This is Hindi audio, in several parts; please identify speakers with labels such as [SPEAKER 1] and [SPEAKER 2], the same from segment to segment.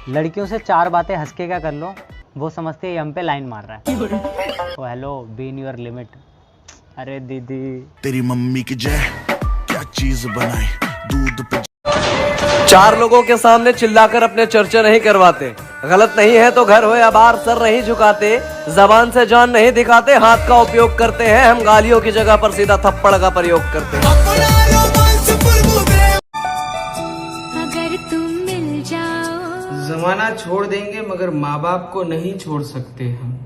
[SPEAKER 1] लड़कियों से 4 बातें हंस के क्या कर लो, वो समझते हैं हम पे लाइन मार रहा है। Oh hello, be in your limit. अरे दीदी
[SPEAKER 2] तेरी मम्मी की जय, क्या चीज बनाए दूध पे।
[SPEAKER 3] 4 लोगों के सामने चिल्लाकर अपने चर्चा नहीं करवाते। गलत नहीं है तो घर हो या बाहर सर नहीं झुकाते। जबान से जान नहीं दिखाते, हाथ का उपयोग करते हैं। हम गालियों की जगह पर सीधा थप्पड़ का प्रयोग करते हैं।
[SPEAKER 4] अगर तुम मिल जाओ,
[SPEAKER 5] जमाना छोड़ देंगे मगर माँ बाप को नहीं छोड़ सकते हम।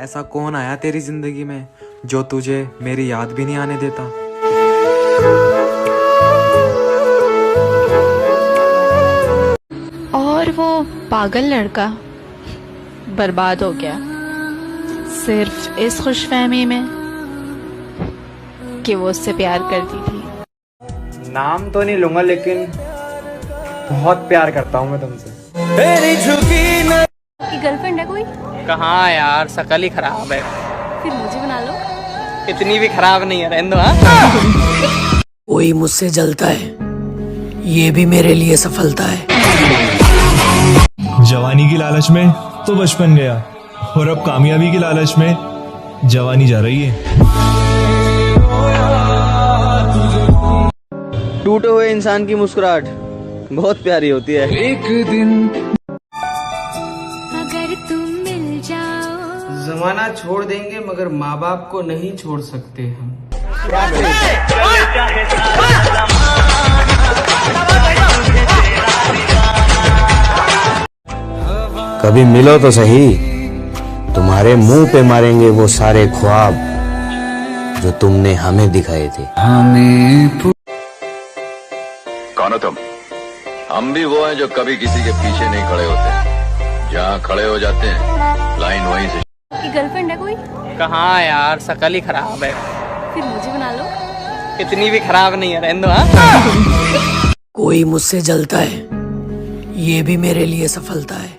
[SPEAKER 6] ऐसा कौन आया तेरी जिंदगी में जो तुझे मेरी याद भी नहीं आने देता।
[SPEAKER 7] और वो पागल लड़का बर्बाद हो गया सिर्फ इस खुशफहमी में कि वो उससे प्यार करती थी।
[SPEAKER 6] नाम तो नहीं लूंगा लेकिन बहुत प्यार करता हूँ मैं तुमसे।
[SPEAKER 4] की गर्लफ्रेंड है कोई?
[SPEAKER 1] कहाँ यार, शकल ही खराब है।
[SPEAKER 4] फिर मुझे बना लो।
[SPEAKER 1] इतनी भी खराब नहीं है, रहने दो। हाँ?
[SPEAKER 8] कोई मुझसे जलता है, ये भी मेरे लिए सफलता है।
[SPEAKER 9] जवानी की लालच में तो बचपन गया और अब कामयाबी की लालच में जवानी जा रही है।
[SPEAKER 3] टूटे हुए इंसान की मुस्कुराहट बहुत प्यारी होती है।
[SPEAKER 9] एक दिन
[SPEAKER 4] अगर तुम मिल जाओ,
[SPEAKER 5] जमाना छोड़ देंगे मगर माँ बाप को नहीं छोड़ सकते हम।
[SPEAKER 10] कभी मिलो तो सही, तुम्हारे मुंह पे मारेंगे वो सारे ख्वाब जो तुमने हमें दिखाए थे।
[SPEAKER 11] कौन हो तुम? हम भी वो हैं जो कभी किसी के पीछे नहीं खड़े होते, जहाँ खड़े हो जाते हैं लाइन वहीं से।
[SPEAKER 4] की गर्लफ्रेंड है कोई?
[SPEAKER 1] कहाँ यार, शकल ही खराब है।
[SPEAKER 4] फिर मुझे बना लो।
[SPEAKER 1] इतनी भी खराब नहीं है, रहने दो। हाँ?
[SPEAKER 8] कोई मुझसे जलता है, ये भी मेरे लिए सफलता है।